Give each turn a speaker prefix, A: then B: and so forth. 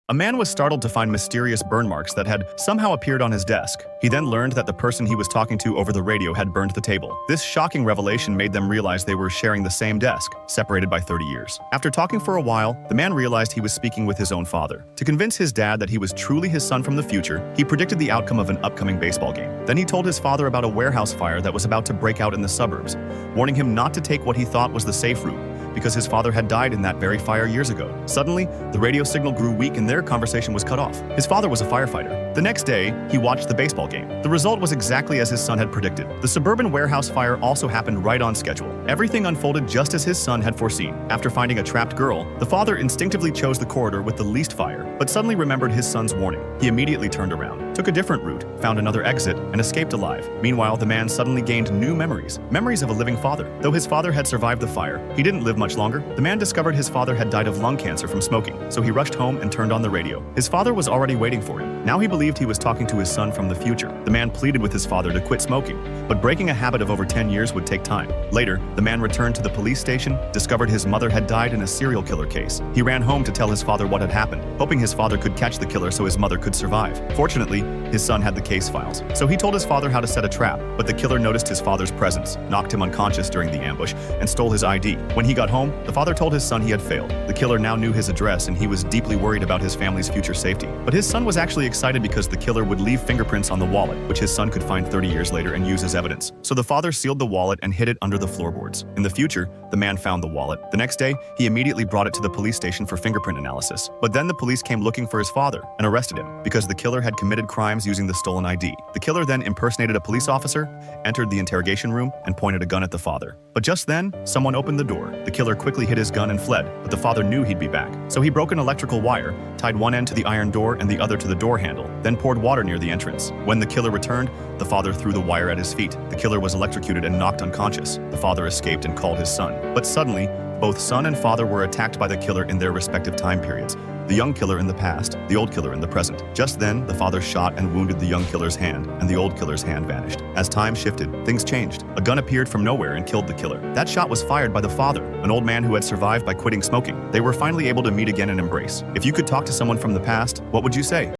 A: A man was startled to find mysterious burn marks that had somehow appeared on his desk. He then learned that the person he was talking to over the radio had burned the table. This shocking revelation made them realize they were sharing the same desk, separated by 30 years. After talking for a while, the man realized he was speaking with his own father. To convince his dad that he was truly his son from the future, he predicted the outcome of an upcoming baseball game. Then he told his father about a warehouse fire that was about to break out in the suburbs, warning him not to take what he thought was the safe route, because his father had died in that very fire years ago. Suddenly, the radio signal grew weak and their conversation was cut off. His father was a firefighter. The next day, he watched the baseball game. The result was exactly as his son had predicted. The suburban warehouse fire also happened right on schedule. Everything unfolded just as his son had foreseen. After finding a trapped girl, the father instinctively chose the corridor with the least fire, but suddenly remembered his son's warning. He immediately turned around, took a different route, found another exit, and escaped alive. Meanwhile, the man suddenly gained new memories of a living father. Though his father had survived the fire, he didn't live much longer. The man discovered his father had died of lung cancer from smoking, so he rushed home and turned on the radio. His father was already waiting for him. Now he believed he was talking to his son from the future. The man pleaded with his father to quit smoking, but breaking a habit of over 10 years would take time. Later, the man returned to the police station, discovered his mother had died in a serial killer case. He ran home to tell his father what had happened, hoping his father could catch the killer so his mother could survive. Fortunately, his son had the case files, so he told his father how to set a trap, but the killer noticed his father's presence, knocked him unconscious during the ambush, and stole his ID. When he got home, the father told his son he had failed. The killer now knew his address and he was deeply worried about his family's future safety. But his son was actually excited because the killer would leave fingerprints on the wallet, which his son could find 30 years later and use as evidence. So the father sealed the wallet and hid it under the floorboards. In the future, the man found the wallet. The next day, he immediately brought it to the police station for fingerprint analysis. But then the police came looking for his father and arrested him because the killer had committed crimes using the stolen ID. The killer then impersonated a police officer, entered the interrogation room, and pointed a gun at the father. But just then, someone opened the door. The killer quickly hid his gun and fled, but the father knew he'd be back. So he broke an electrical wire, tied one end to the iron door and the other to the door handle, then poured water near the entrance. When the killer returned, the father threw the wire at his feet. The killer was electrocuted and knocked unconscious. The father escaped and called his son. But suddenly, both son and father were attacked by the killer in their respective time periods. The young killer in the past, the old killer in the present. Just then, the father shot and wounded the young killer's hand, and the old killer's hand vanished. As time shifted, things changed. A gun appeared from nowhere and killed the killer. That shot was fired by the father, an old man who had survived by quitting smoking. They were finally able to meet again and embrace. If you could talk to someone from the past, what would you say?